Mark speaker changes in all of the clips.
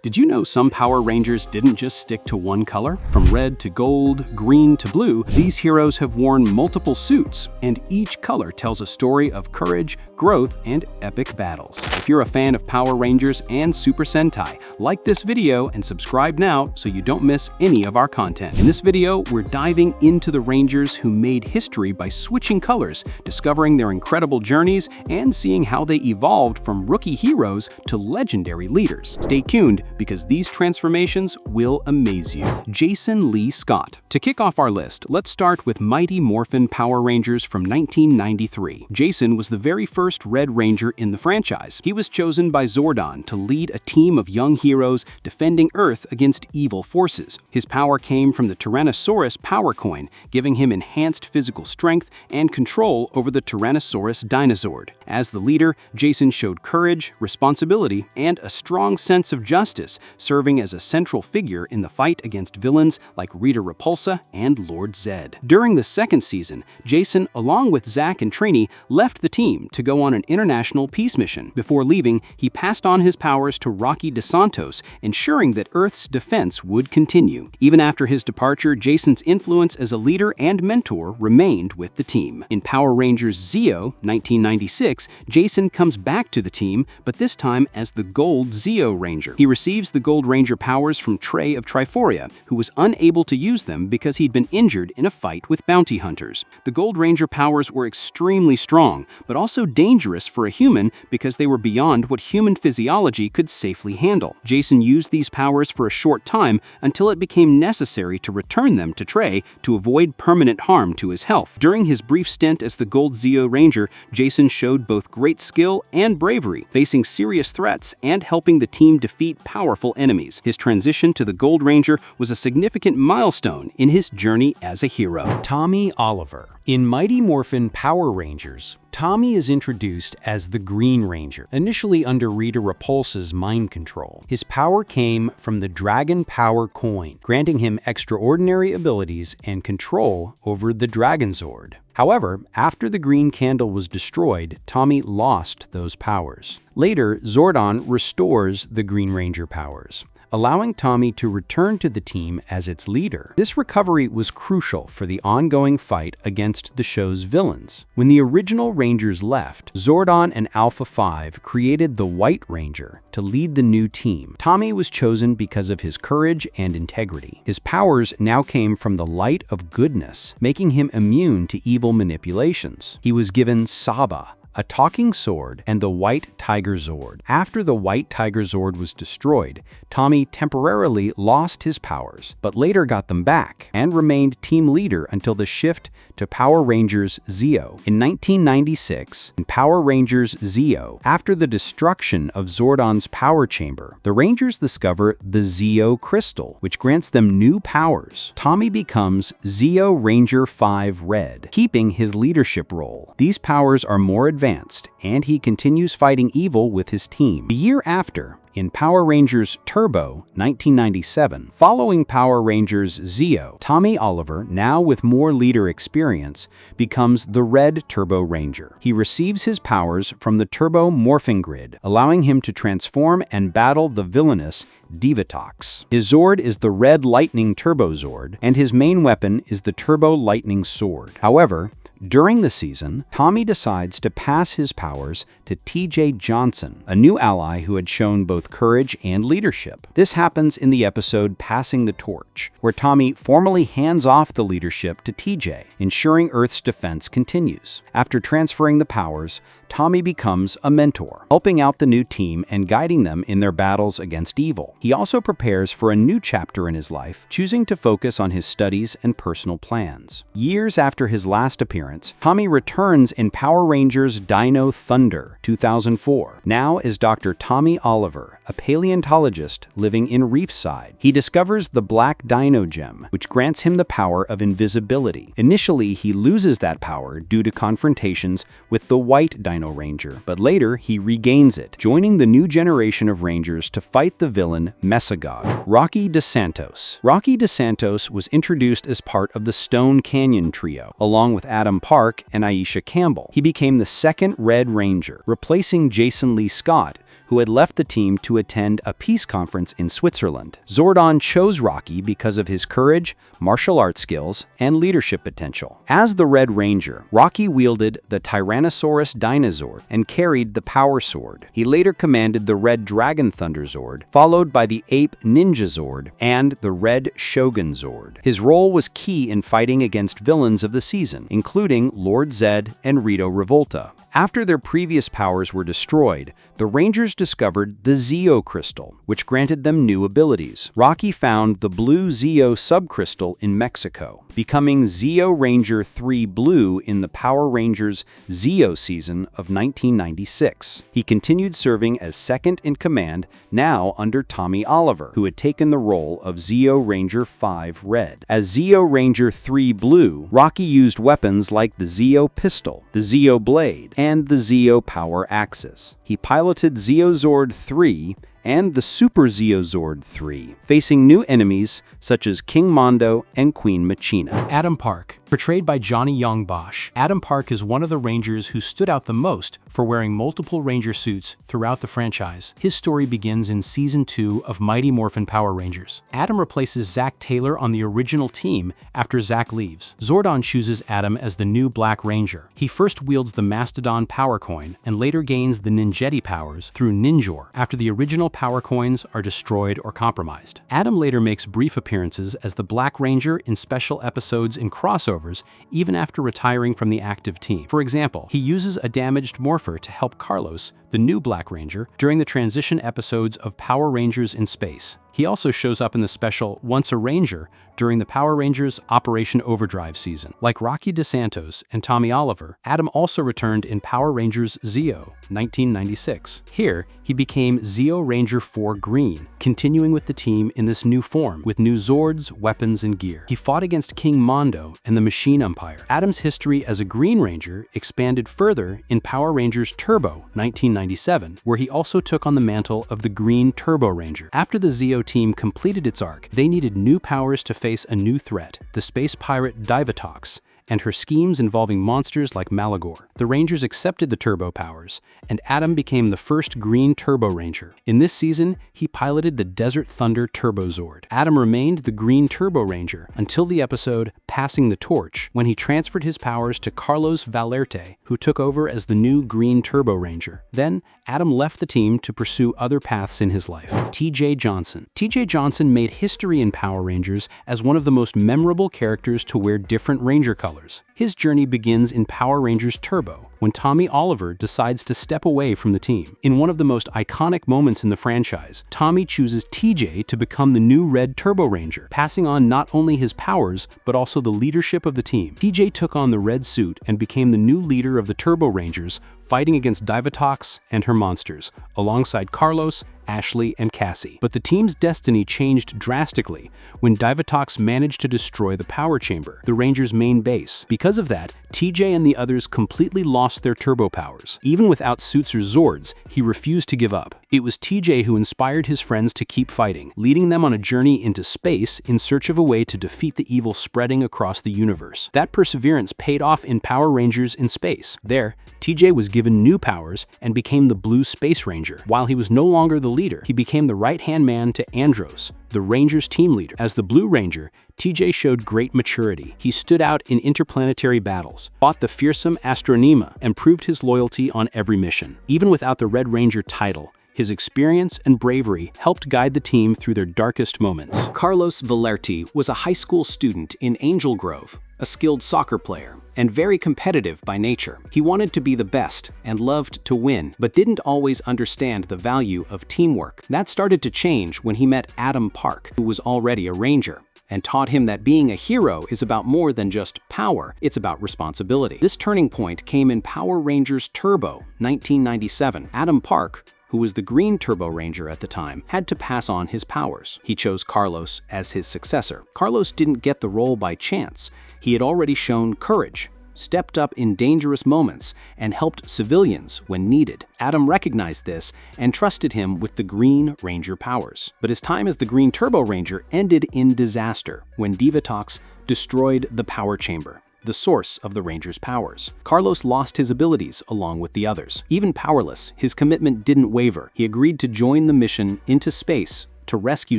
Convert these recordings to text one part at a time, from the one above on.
Speaker 1: Did you know some Power Rangers didn't just stick to one color? From red to gold, green to blue, these heroes have worn multiple suits, and each color tells a story of courage, growth, and epic battles. If you're a fan of Power Rangers and Super Sentai, like this video and subscribe now so you don't miss any of our content. In this video, we're diving into the Rangers who made history by switching colors, discovering their incredible journeys, and seeing how they evolved from rookie heroes to legendary leaders. Stay tuned, because these transformations will amaze you. Jason Lee Scott. To kick off our list, let's start with Mighty Morphin Power Rangers from 1993. Jason was the very first Red Ranger in the franchise. He was chosen by Zordon to lead a team of young heroes defending Earth against evil forces. His power came from the Tyrannosaurus Power Coin, giving him enhanced physical strength and control over the Tyrannosaurus Dinozord. As the leader, Jason showed courage, responsibility, and a strong sense of justice, serving as a central figure in the fight against villains like Rita Repulsa and Lord Zed. During the second season, Jason, along with Zack and Trini, left the team to go on an international peace mission. Before leaving, he passed on his powers to Rocky Santos, ensuring that Earth's defense would continue. Even after his departure, Jason's influence as a leader and mentor remained with the team. In Power Rangers Zeo, 1996, Jason comes back to the team, but this time as the Gold Zeo Ranger. He receives the Gold Ranger powers from Trey of Triforia, who was unable to use them because he'd been injured in a fight with bounty hunters. The Gold Ranger powers were extremely strong, but also dangerous for a human because they were beyond what human physiology could safely handle. Jason used these powers for a short time until it became necessary to return them to Trey to avoid permanent harm to his health. During his brief stint as the Gold Zeo Ranger, Jason showed both great skill and bravery, facing serious threats and helping the team defeat powerful enemies. His transition to the Gold Ranger was a significant milestone in his journey as a hero.
Speaker 2: Tommy Oliver. In Mighty Morphin Power Rangers, Tommy is introduced as the Green Ranger, initially under Rita Repulsa's mind control. His power came from the Dragon Power Coin, granting him extraordinary abilities and control over the Dragon Zord. However, after the Green Candle was destroyed, Tommy lost those powers. Later, Zordon restores the Green Ranger powers, allowing Tommy to return to the team as its leader. This recovery was crucial for the ongoing fight against the show's villains. When the original Rangers left, Zordon and Alpha 5 created the White Ranger to lead the new team. Tommy was chosen because of his courage and integrity. His powers now came from the light of goodness, making him immune to evil manipulations. He was given Saba, a talking sword, and the White Tiger Zord. After the White Tiger Zord was destroyed, Tommy temporarily lost his powers, but later got them back and remained team leader until the shift to Power Rangers Zeo. In 1996, in Power Rangers Zeo, after the destruction of Zordon's power chamber, the Rangers discover the Zeo Crystal, which grants them new powers. Tommy becomes Zeo Ranger 5 Red, keeping his leadership role. These powers are more advanced, and he continues fighting evil with his team. The year after, in Power Rangers Turbo, 1997, following Power Rangers Zeo, Tommy Oliver, now with more leader experience, becomes the Red Turbo Ranger. He receives his powers from the Turbo Morphing Grid, allowing him to transform and battle the villainous Divatox. His Zord is the Red Lightning Turbo Zord, and his main weapon is the Turbo Lightning Sword. However, during the season, Tommy decides to pass his powers to TJ Johnson, a new ally who had shown both courage and leadership. This happens in the episode Passing the Torch, where Tommy formally hands off the leadership to TJ, ensuring Earth's defense continues. After transferring the powers, Tommy becomes a mentor, helping out the new team and guiding them in their battles against evil. He also prepares for a new chapter in his life, choosing to focus on his studies and personal plans. Years after his last appearance, Tommy returns in Power Rangers Dino Thunder, 2004, now as Dr. Tommy Oliver, a paleontologist living in Reefside. He discovers the Black Dino Gem, which grants him the power of invisibility. Initially, he loses that power due to confrontations with the White Dino Ranger, but later he regains it, joining the new generation of Rangers to fight the villain Mesagog. Rocky DeSantos. Rocky DeSantos was introduced as part of the Stone Canyon Trio, along with Adam Park and Aisha Campbell. He became the second Red Ranger, replacing Jason Lee Scott, who had left the team to attend a peace conference in Switzerland. Zordon chose Rocky because of his courage, martial arts skills, and leadership potential. As the Red Ranger, Rocky wielded the Tyrannosaurus Dinozord and carried the Power Sword. He later commanded the Red Dragon Thunder Zord, followed by the Ape Ninja Zord and the Red Shogun Zord. His role was key in fighting against villains of the season, including Lord Zed and Rito Revolta. After their previous powers were destroyed, the Rangers discovered the Zeo Crystal, which granted them new abilities. Rocky found the blue Zeo subcrystal in Mexico, becoming Zeo Ranger 3 Blue in the Power Rangers Zeo season of 1996. He continued serving as second in command, now under Tommy Oliver, who had taken the role of Zeo Ranger 5 Red. As Zeo Ranger 3 Blue, Rocky used weapons like the Zeo Pistol, the Zeo Blade, and the Zeo Power Axis. He piloted Zeozord 3 and the Super Zeozord 3, facing new enemies such as King Mondo and Queen Machina.
Speaker 1: Adam Park. Portrayed by Johnny Young Bosch, Adam Park is one of the Rangers who stood out the most for wearing multiple Ranger suits throughout the franchise. His story begins in Season 2 of Mighty Morphin Power Rangers. Adam replaces Zach Taylor on the original team after Zach leaves. Zordon chooses Adam as the new Black Ranger. He first wields the Mastodon Power Coin and later gains the Ninjetti powers through Ninjor after the original Power Coins are destroyed or compromised. Adam later makes brief appearances as the Black Ranger in special episodes and crossovers, even after retiring from the active team. For example, he uses a damaged morpher to help Carlos, the new Black Ranger, during the transition episodes of Power Rangers in Space. He also shows up in the special Once a Ranger during the Power Rangers Operation Overdrive season. Like Rocky DeSantos and Tommy Oliver, Adam also returned in Power Rangers Zeo, 1996. Here, he became Zeo Ranger 4 Green, continuing with the team in this new form, with new Zords, weapons, and gear. He fought against King Mondo and the Machine Empire. Adam's history as a Green Ranger expanded further in Power Rangers Turbo, 1997, where he also took on the mantle of the Green Turbo Ranger. After the Zeo team completed its arc, they needed new powers to face a new threat, the space pirate Divatox, and her schemes involving monsters like Malagor. The Rangers accepted the turbo powers, and Adam became the first Green Turbo Ranger. In this season, he piloted the Desert Thunder Turbo Zord. Adam remained the Green Turbo Ranger until the episode Passing the Torch, when he transferred his powers to Carlos Vallerte, who took over as the new Green Turbo Ranger. Then, Adam left the team to pursue other paths in his life. T.J. Johnson. T.J. Johnson made history in Power Rangers as one of the most memorable characters to wear different Ranger colors. His journey begins in Power Rangers Turbo, when Tommy Oliver decides to step away from the team. In one of the most iconic moments in the franchise, Tommy chooses TJ to become the new Red Turbo Ranger, passing on not only his powers, but also the leadership of the team. TJ took on the red suit and became the new leader of the Turbo Rangers, fighting against Divatox and her monsters, alongside Carlos, Ashley, and Cassie. But the team's destiny changed drastically when Divatox managed to destroy the power chamber, the Rangers' main base. Because of that, TJ and the others completely lost their turbo powers. Even without suits or Zords, he refused to give up. It was TJ who inspired his friends to keep fighting, leading them on a journey into space in search of a way to defeat the evil spreading across the universe. That perseverance paid off in Power Rangers in Space. There, TJ was given new powers and became the Blue Space Ranger. While he was no longer the leader, he became the right-hand man to Andros, the Rangers' team leader. As the Blue Ranger, TJ showed great maturity. He stood out in interplanetary battles, fought the fearsome Astronema, and proved his loyalty on every mission. Even without the Red Ranger title, his experience and bravery helped guide the team through their darkest moments. Carlos Vallerte was a high school student in Angel Grove, a skilled soccer player, and very competitive by nature. He wanted to be the best and loved to win, but didn't always understand the value of teamwork. That started to change when he met Adam Park, who was already a Ranger, and taught him that being a hero is about more than just power, it's about responsibility. This turning point came in Power Rangers Turbo, 1997. Adam Park, who was the Green Turbo Ranger at the time, had to pass on his powers. He chose Carlos as his successor. Carlos didn't get the role by chance. He had already shown courage, stepped up in dangerous moments, and helped civilians when needed. Adam recognized this and trusted him with the Green Ranger powers. But his time as the Green Turbo Ranger ended in disaster when Divatox destroyed the power chamber. the source of the Rangers' powers. Carlos lost his abilities along with the others. Even powerless, his commitment didn't waver. He agreed to join the mission into space to rescue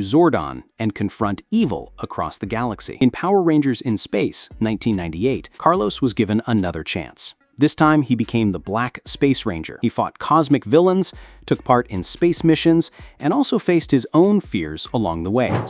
Speaker 1: Zordon and confront evil across the galaxy. In Power Rangers in Space, 1998, Carlos was given another chance. This time, he became the Black Space Ranger. He fought cosmic villains, took part in space missions, and also faced his own fears along the way.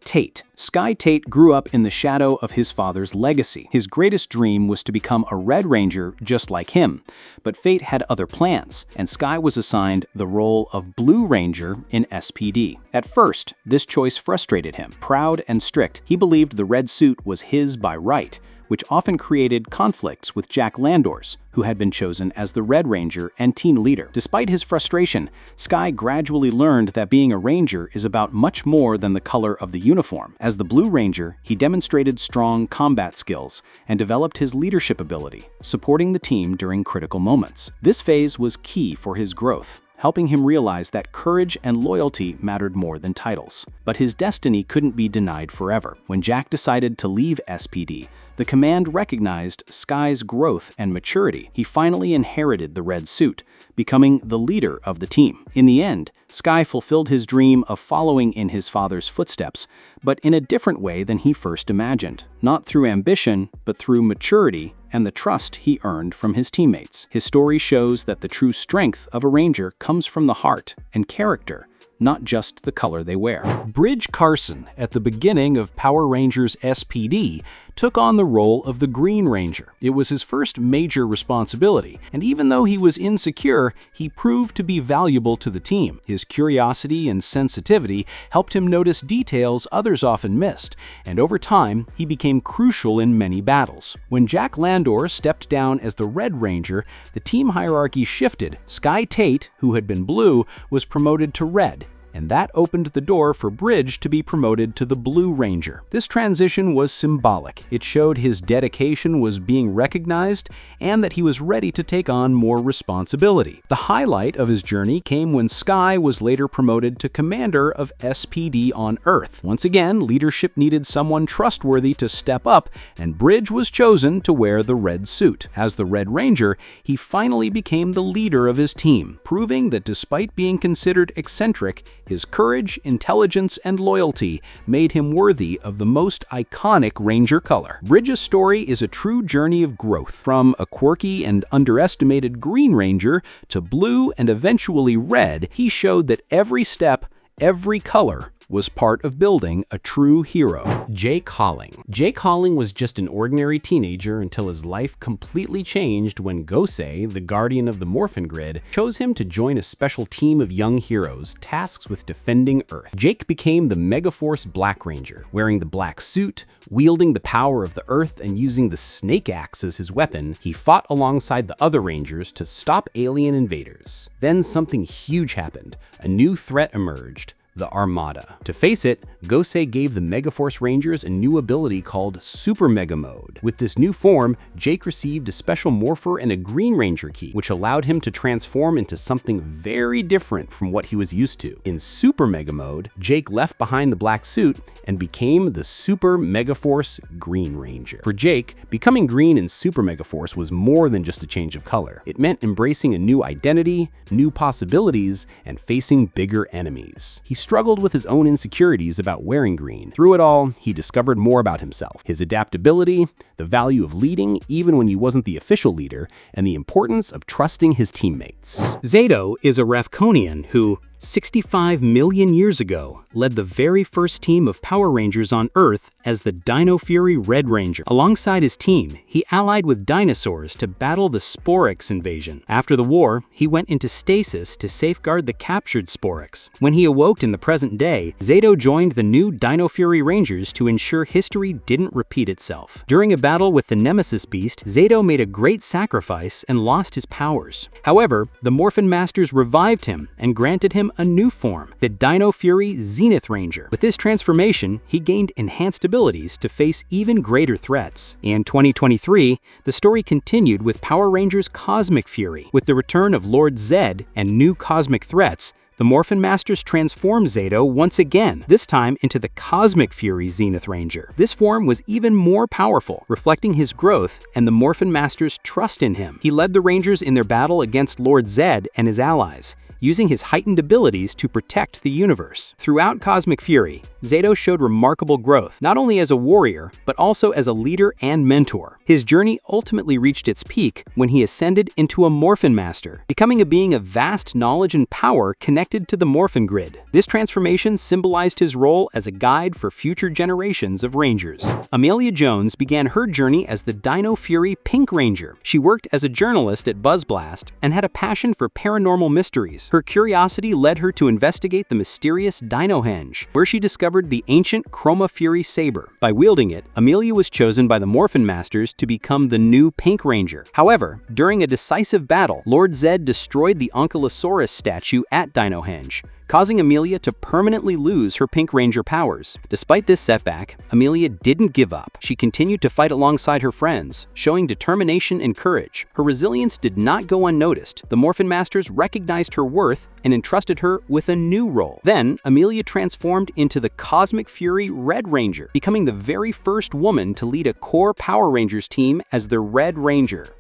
Speaker 1: Tate. Sky Tate grew up in the shadow of his father's legacy. His greatest dream was to become a Red Ranger just like him, but fate had other plans, and Sky was assigned the role of Blue Ranger in SPD. At first, this choice frustrated him. Proud and strict, he believed the red suit was his by right, which often created conflicts with Jack Landors, who had been chosen as the Red Ranger and team leader. Despite his frustration, Sky gradually learned that being a Ranger is about much more than the color of the uniform. As the Blue Ranger, he demonstrated strong combat skills and developed his leadership ability, supporting the team during critical moments. This phase was key for his growth, helping him realize that courage and loyalty mattered more than titles. But his destiny couldn't be denied forever. When Jack decided to leave SPD, the command recognized Sky's growth and maturity. He finally inherited the red suit, becoming the leader of the team. In the end, Sky fulfilled his dream of following in his father's footsteps, but in a different way than he first imagined. Not through ambition, but through maturity and the trust he earned from his teammates. His story shows that the true strength of a Ranger comes from the heart and character, not just the color they wear.
Speaker 2: Bridge Carson, at the beginning of Power Rangers SPD, took on the role of the Green Ranger. It was his first major responsibility, and even though he was insecure, he proved to be valuable to the team. His curiosity and sensitivity helped him notice details others often missed, and over time, he became crucial in many battles. When Jack Landor stepped down as the Red Ranger, the team hierarchy shifted. Sky Tate, who had been blue, was promoted to red, and that opened the door for Bridge to be promoted to the Blue Ranger. This transition was symbolic. It showed his dedication was being recognized and that he was ready to take on more responsibility. The highlight of his journey came when Sky was later promoted to commander of SPD on Earth. Once again, leadership needed someone trustworthy to step up, and Bridge was chosen to wear the red suit. As the Red Ranger, he finally became the leader of his team, proving that despite being considered eccentric, his courage, intelligence, and loyalty made him worthy of the most iconic Ranger color. Bridge's story is a true journey of growth. From a quirky and underestimated Green Ranger to blue and eventually red, he showed that every step, every color, was part of building a true hero. Jake Holling. Jake Holling was just an ordinary teenager until his life completely changed when Gosei, the guardian of the Morphin Grid, chose him to join a special team of young heroes tasked with defending Earth. Jake became the Megaforce Black Ranger, wearing the black suit, wielding the power of the Earth, and using the Snake Axe as his weapon. He fought alongside the other Rangers to stop alien invaders. Then something huge happened. A new threat emerged: the Armada. To face it, Gosei gave the Megaforce Rangers a new ability called Super Mega Mode. With this new form, Jake received a special morpher and a Green Ranger key, which allowed him to transform into something very different from what he was used to. In Super Mega Mode, Jake left behind the black suit and became the Super Megaforce Green Ranger. For Jake, becoming green in Super Megaforce was more than just a change of color. It meant embracing a new identity, new possibilities, and facing bigger enemies. He struggled with his own insecurities about wearing green. Through it all, he discovered more about himself, his adaptability, the value of leading even when he wasn't the official leader, and the importance of trusting his teammates.
Speaker 1: Zayto is a Ravkonian who, 65 million years ago, led the very first team of Power Rangers on Earth as the Dino Fury Red Ranger. Alongside his team, he allied with dinosaurs to battle the Sporix invasion. After the war, he went into stasis to safeguard the captured Sporix. When he awoke in the present day, Zayto joined the new Dino Fury Rangers to ensure history didn't repeat itself. During a battle with the Nemesis Beast, Zayto made a great sacrifice and lost his powers. However, the Morphin Masters revived him and granted him a new form, the Dino Fury Zenith Ranger. With this transformation, he gained enhanced abilities to face even greater threats. In 2023, the story continued with Power Rangers Cosmic Fury. With the return of Lord Zed and new cosmic threats, The Morphin Masters transformed Zayto once again, this time into the Cosmic Fury Zenith Ranger. This form was even more powerful, reflecting his growth and the Morphin Masters' trust in him. He led the Rangers in their battle against Lord Zed and his allies, using his heightened abilities to protect the universe. Throughout Cosmic Fury, Zayto showed remarkable growth, not only as a warrior, but also as a leader and mentor. His journey ultimately reached its peak when he ascended into a Morphin Master, becoming a being of vast knowledge and power connected to the Morphin Grid. This transformation symbolized his role as a guide for future generations of Rangers. Amelia Jones began her journey as the Dino Fury Pink Ranger. She worked as a journalist at BuzzBlast and had a passion for paranormal mysteries. Her curiosity led her to investigate the mysterious Dinohenge, where she discovered the ancient Chroma Fury saber. By wielding it, Amelia was chosen by the Morphin Masters to become the new Pink Ranger. However, during a decisive battle, Lord Zed destroyed the Ankylosaurus statue at Dinohenge, causing Amelia to permanently lose her Pink Ranger powers. Despite this setback, Amelia didn't give up. She continued to fight alongside her friends, showing determination and courage. Her resilience did not go unnoticed. The Morphin Masters recognized her worth and entrusted her with a new role. Then, Amelia transformed into the Cosmic Fury Red Ranger, becoming the very first woman to lead a core Power Rangers team as the Red Ranger.